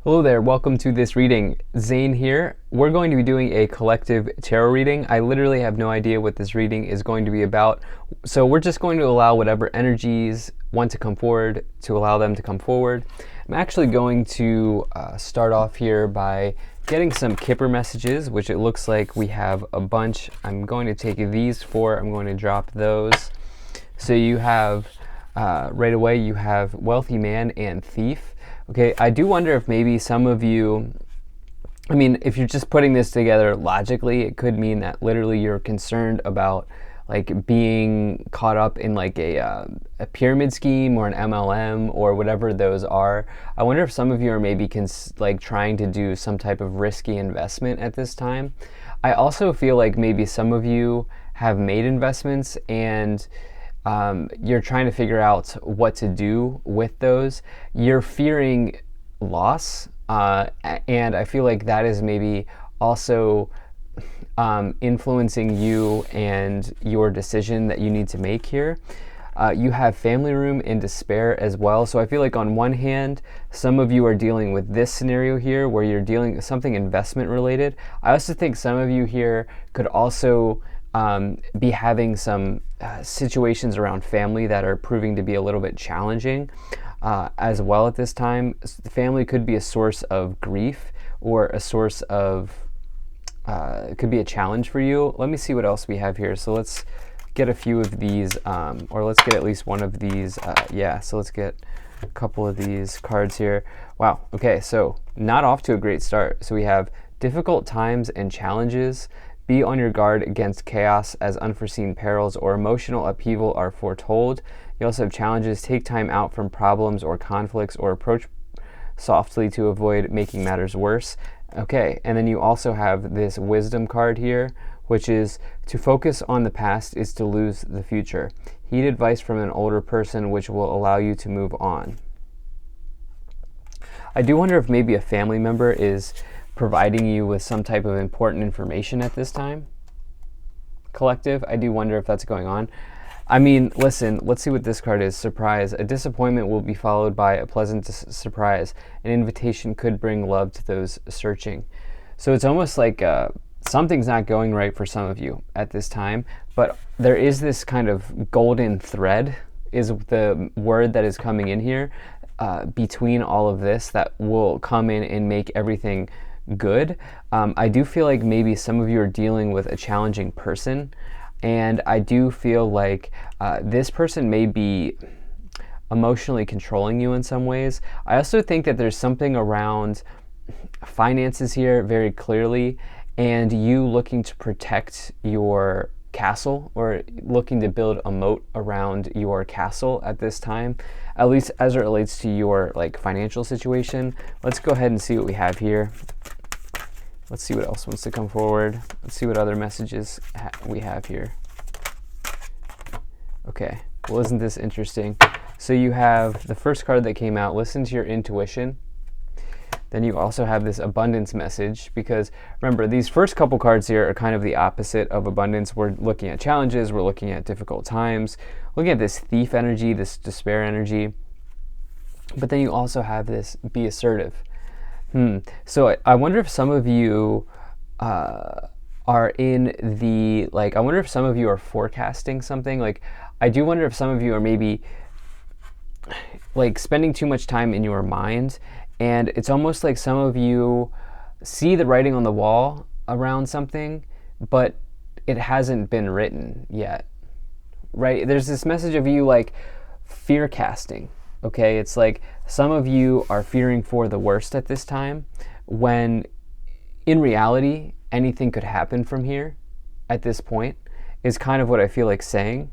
Hello there, welcome to this reading. Zane here. We're going to be doing a collective tarot reading. I literally have no idea what this reading is going to be about. So we're just going to allow whatever energies want to come forward to allow them to come forward. I'm actually going to start off here by getting some Kipper messages, which it looks like we have a bunch. I'm going to take these four, I'm going to drop those. So you have, right away, you have Wealthy Man and Thief. Okay, I do wonder if maybe some of you, I mean, if you're just putting this together logically, it could mean that literally you're concerned about like being caught up in like a pyramid scheme or an MLM or whatever those are. I wonder if some of you are maybe like trying to do some type of risky investment at this time. I also feel like maybe some of you have made investments and you're trying to figure out what to do with those. You're fearing loss, and I feel like that is maybe also influencing you and your decision that you need to make here. You have family room and despair as well. So I feel like on one hand, some of you are dealing with this scenario here where you're dealing with something investment related. I also think some of you here could also be having some situations around family that are proving to be a little bit challenging as well at this time. The family could be a source of grief or a source of, it could be a challenge for you. Let me see what else we have here. So let's get a few of these, or let's get at least one of these. Yeah, so let's get a couple of these cards here. Wow, okay, so not off to a great start. So we have difficult times and challenges. Be on your guard against chaos as unforeseen perils or emotional upheaval are foretold. You also have challenges. Take time out from problems or conflicts or approach softly to avoid making matters worse. Okay, and then you also have this wisdom card here, which is to focus on the past is to lose the future. Heed advice from an older person, which will allow you to move on. I do wonder if maybe a family member is providing you with some type of important information at this time. Collective, I do wonder if that's going on. I mean, listen, let's see what this card is. Surprise. A disappointment will be followed by a pleasant surprise. An invitation could bring love to those searching. So it's almost like something's not going right for some of you at this time, but there is this kind of golden thread is the word that is coming in here between all of this that will come in and make everything good. I do feel like maybe some of you are dealing with a challenging person, and I do feel like this person may be emotionally controlling you in some ways. I also think that there's something around finances here very clearly, and you looking to protect your castle or looking to build a moat around your castle at this time, at least as it relates to your like financial situation. Let's go ahead and see what we have here. Let's see what else wants to come forward. Let's see what other messages we have here. Okay, well, isn't this interesting? So you have the first card that came out, listen to your intuition. Then you also have this abundance message, because remember, these first couple cards here are kind of the opposite of abundance. We're looking at challenges, we're looking at difficult times, looking at this thief energy, this despair energy. But then you also have this be assertive. So I wonder if some of you are in the, like, I wonder if some of you are forecasting something. Like, I do wonder if some of you are maybe like spending too much time in your mind, and it's almost like some of you see the writing on the wall around something, but it hasn't been written yet, right? There's this message of you like fear casting. Okay, it's like some of you are fearing for the worst at this time, when in reality, anything could happen from here at this point, is kind of what I feel like saying.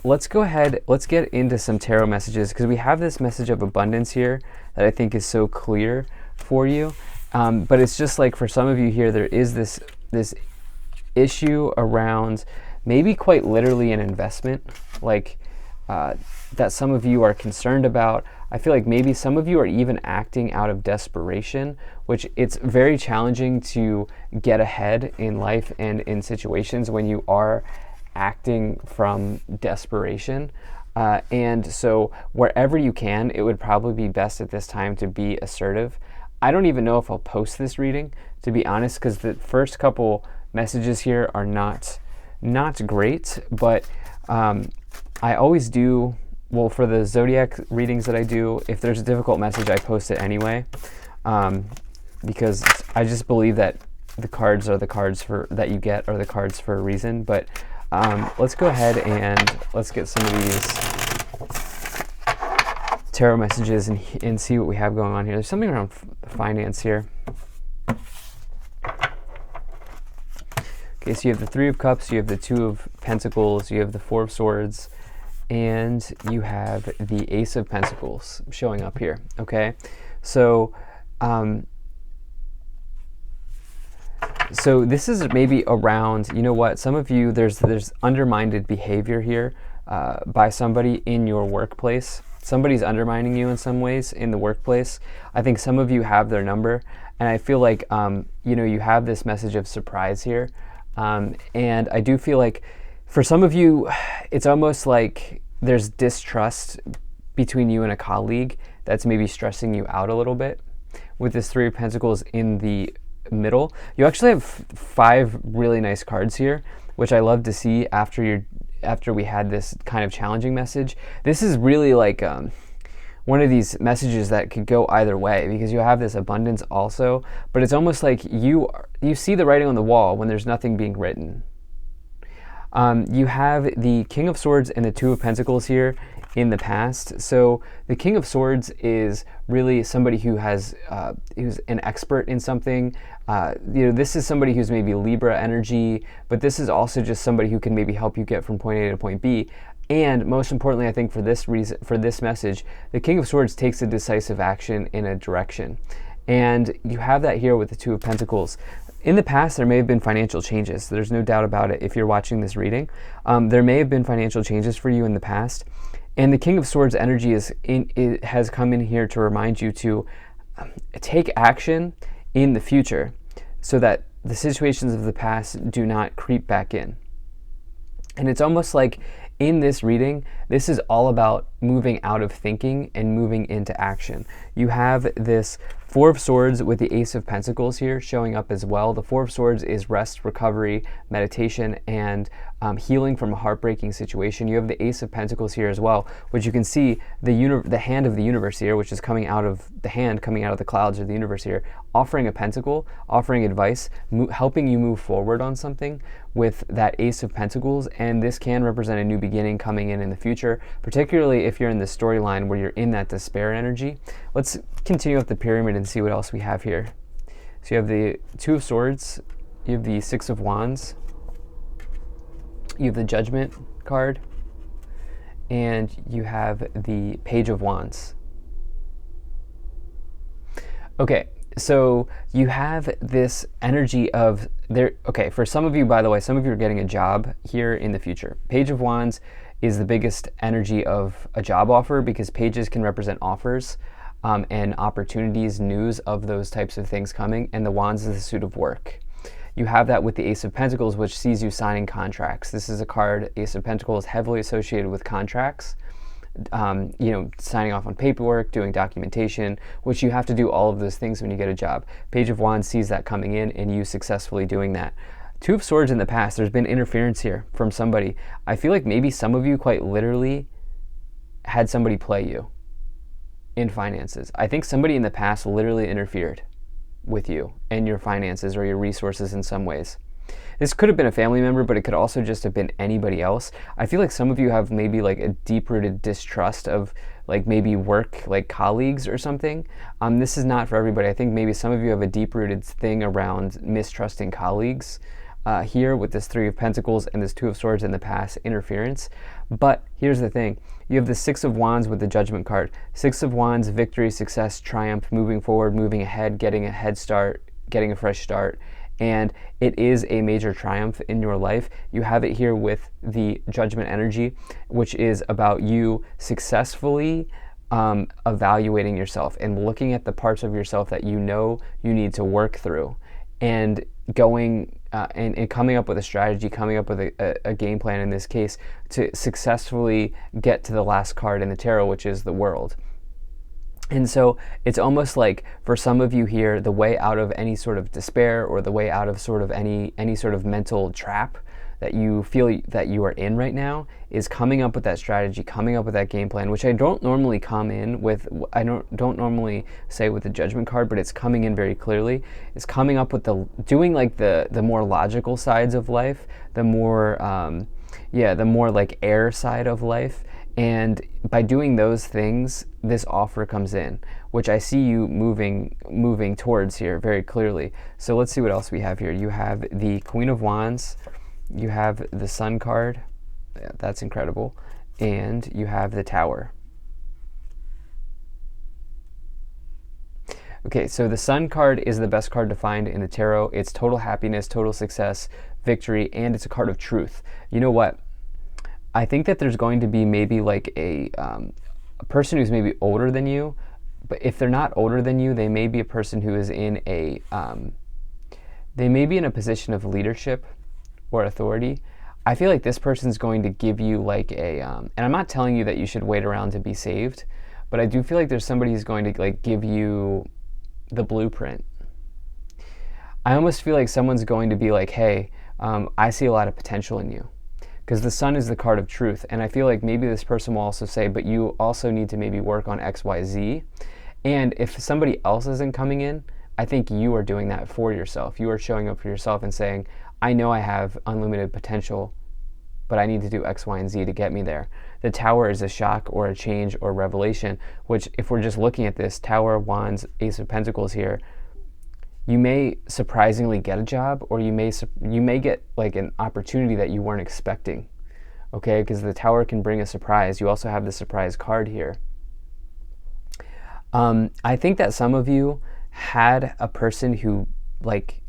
Let's go ahead, let's get into some tarot messages, because we have this message of abundance here that I think is so clear for you. But it's just like for some of you here, there is this issue around maybe quite literally an investment, like that some of you are concerned about. I feel like maybe some of you are even acting out of desperation, which it's very challenging to get ahead in life and in situations when you are acting from desperation. And so wherever you can, it would probably be best at this time to be assertive. I don't even know if I'll post this reading, to be honest, because the first couple messages here are not great, but I always do, well, for the zodiac readings that I do, if there's a difficult message, I post it anyway, because I just believe that the cards are the cards that you get are the cards for a reason. But let's go ahead and let's get some of these tarot messages and see what we have going on here. There's something around finance here. Okay, so you have the Three of Cups, you have the Two of Pentacles, you have the Four of Swords, and you have the Ace of Pentacles showing up here. Okay, so so this is maybe around, you know what, some of you, there's undermined behavior here by somebody in your workplace. Somebody's undermining you in some ways in the workplace. I think some of you have their number, and I feel like you know, you have this message of surprise here, and I do feel like for some of you, it's almost like there's distrust between you and a colleague that's maybe stressing you out a little bit. With this Three of Pentacles in the middle, you actually have 5 really nice cards here, which I love to see after we had this kind of challenging message. This is really like one of these messages that could go either way, because you have this abundance also, but it's almost like you see the writing on the wall when there's nothing being written. You have the King of Swords and the Two of Pentacles here in the past. So the King of Swords is really somebody who has who's an expert in something. You know, this is somebody who's maybe Libra energy, but this is also just somebody who can maybe help you get from point A to point B. And most importantly, I think for this reason, for this message, the King of Swords takes a decisive action in a direction. And you have that here with the Two of Pentacles. In the past, there may have been financial changes. There's no doubt about it if you're watching this reading. There may have been financial changes for you in the past. And the King of Swords energy has come in here to remind you to take action in the future so that the situations of the past do not creep back in. And it's almost like in this reading, this is all about moving out of thinking and moving into action. You have this Four of Swords with the Ace of Pentacles here showing up as well. The Four of Swords is rest, recovery, meditation, and healing from a heartbreaking situation. You have the Ace of Pentacles here as well, which you can see the hand of the universe here, which is coming out of the hand, coming out of the clouds of the universe here, offering a pentacle, offering advice, helping you move forward on something with that Ace of Pentacles. And this can represent a new beginning coming in the future, particularly if you're in the storyline where you're in that despair energy. Let's continue up the pyramid and see what else we have here. So you have the Two of Swords, you have the Six of Wands, you have the Judgment card, and you have the Page of Wands. Okay, so you have this energy of there. Okay, for some of you, by the way, some of you are getting a job here in the future. Page of Wands is the biggest energy of a job offer, because pages can represent offers and opportunities, news of those types of things coming, and the Wands is the suit of work. You have that with the Ace of Pentacles, which sees you signing contracts. This is a card, Ace of Pentacles, heavily associated with contracts. You know, signing off on paperwork, doing documentation, which you have to do all of those things when you get a job. Page of Wands sees that coming in and you successfully doing that. Two of Swords in the past, there's been interference here from somebody. I feel like maybe some of you quite literally had somebody play you in finances. I think somebody in the past literally interfered with you and your finances or your resources in some ways. This could have been a family member, but it could also just have been anybody else. I feel like some of you have maybe like a deep-rooted distrust of like maybe work, like colleagues or something. This is not for everybody. I think maybe some of you have a deep-rooted thing around mistrusting colleagues here with this Three of Pentacles and this Two of Swords in the past, interference. But here's the thing. You have the Six of Wands with the Judgment card. Six of Wands, victory, success, triumph, moving forward, moving ahead, getting a head start, getting a fresh start. And it is a major triumph in your life. You have it here with the Judgment energy, which is about you successfully evaluating yourself and looking at the parts of yourself that you know you need to work through, and going and coming up with a strategy, coming up with a game plan in this case to successfully get to the last card in the tarot, which is the World. And so it's almost like for some of you here, the way out of any sort of despair or the way out of sort of any sort of mental trap that you feel that you are in right now is coming up with that strategy, coming up with that game plan, which I don't normally come in with. I don't normally say with the Judgment card, but it's coming in very clearly. It's coming up with doing like the more logical sides of life, the more the more like air side of life. And by doing those things, this offer comes in, which I see you moving towards here very clearly. So let's see what else we have here. You have the Queen of Wands, you have the Sun card, yeah, that's incredible, and you have the Tower. Okay, so the Sun card is the best card to find in the tarot. It's total happiness, total success, victory, and it's a card of truth. You know what? I think that there's going to be maybe like a person who's maybe older than you, but if they're not older than you, they may be a person who is in a position of leadership or authority. I feel like this person's going to give you like and I'm not telling you that you should wait around to be saved, but I do feel like there's somebody who's going to like give you the blueprint. I almost feel like someone's going to be like, hey, I see a lot of potential in you. Because the Sun is the card of truth. And I feel like maybe this person will also say, but you also need to maybe work on X, Y, Z. And if somebody else isn't coming in, I think you are doing that for yourself. You are showing up for yourself and saying, I know I have unlimited potential, but I need to do X, Y, and Z to get me there. The Tower is a shock or a change or revelation, which if we're just looking at this, Tower, Wands, Ace of Pentacles here, you may surprisingly get a job, or you may get like an opportunity that you weren't expecting, okay? Because the Tower can bring a surprise. You also have the surprise card here. I think that some of you had a person who, like,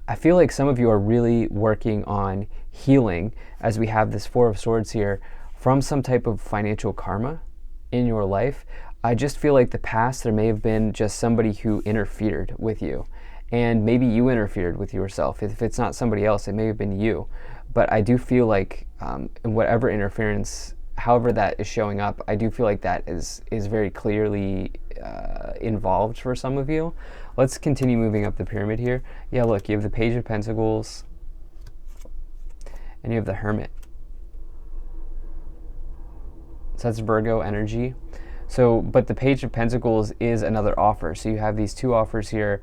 I feel like some of you are really working on healing, as we have this Four of Swords here, from some type of financial karma in your life. I just feel like the past, there may have been just somebody who interfered with you, and maybe you interfered with yourself. If it's not somebody else, it may have been you. But I do feel like whatever interference, however that is showing up, I do feel like that is very clearly involved for some of you. Let's continue moving up the pyramid here. Yeah, look, you have the Page of Pentacles, and you have the Hermit. So that's Virgo energy. So, but the Page of Pentacles is another offer. So you have these two offers here.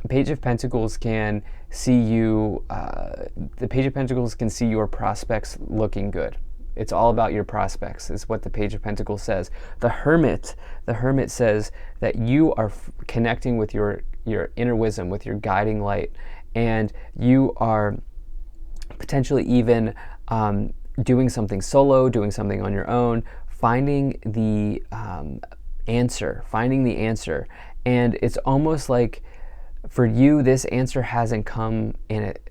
Page of Pentacles can see you, the Page of Pentacles can see your prospects looking good. It's all about your prospects, is what the Page of Pentacles says. The Hermit says that you are connecting with your inner wisdom, with your guiding light, and you are potentially even doing something solo, doing something on your own, finding the answer. And it's almost like for you, this answer hasn't come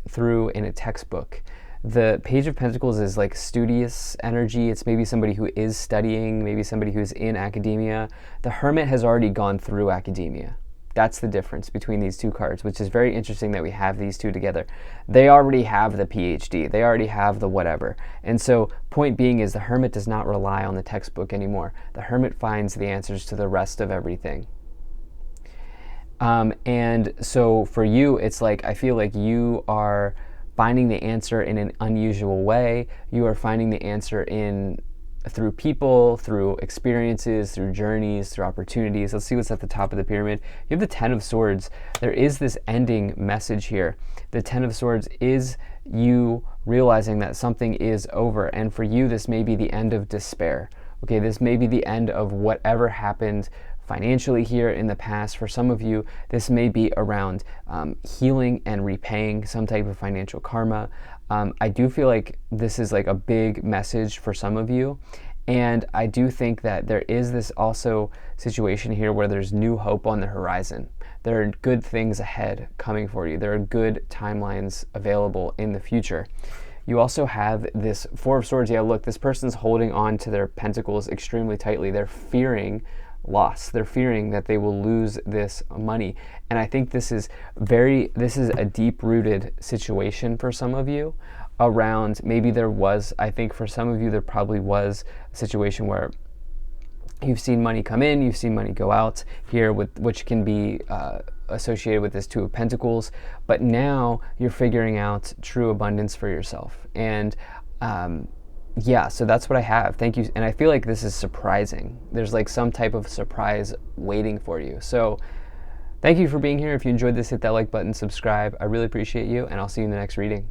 through in a textbook. The Page of Pentacles is like studious energy. It's maybe somebody who is studying, maybe somebody who's in academia. The Hermit has already gone through academia. That's the difference between these two cards, which is very interesting that we have these two together. They already have the PhD. They already have the whatever. And so point being is the Hermit does not rely on the textbook anymore. The Hermit finds the answers to the rest of everything. And so for you, it's like, I feel like you are finding the answer in an unusual way. You are finding the answer through people, through experiences, through journeys, through opportunities. Let's see what's at the top of the pyramid. You have the Ten of Swords. There is this ending message here. The Ten of Swords is you realizing that something is over. And for you, this may be the end of despair. Okay, this may be the end of whatever happened financially here in the past. For some of you, this may be around healing and repaying some type of financial karma. I do feel like this is like a big message for some of you. And I do think that there is this also situation here where there's new hope on the horizon. There are good things ahead coming for you. There are good timelines available in the future. You also have this Four of Swords. Yeah, look, this person's holding on to their pentacles extremely tightly. They're fearing loss. They're fearing that they will lose this money. And I think this is a deep-rooted situation for some of you around, maybe I think for some of you there probably was a situation where you've seen money come in, you've seen money go out here, which can be associated with this Two of Pentacles, but now you're figuring out true abundance for yourself. And yeah, so that's what I have. Thank you. And I feel like this is surprising. There's like some type of surprise waiting for you. So thank you for being here. If you enjoyed this, hit that like button, subscribe. I really appreciate you, and I'll see you in the next reading.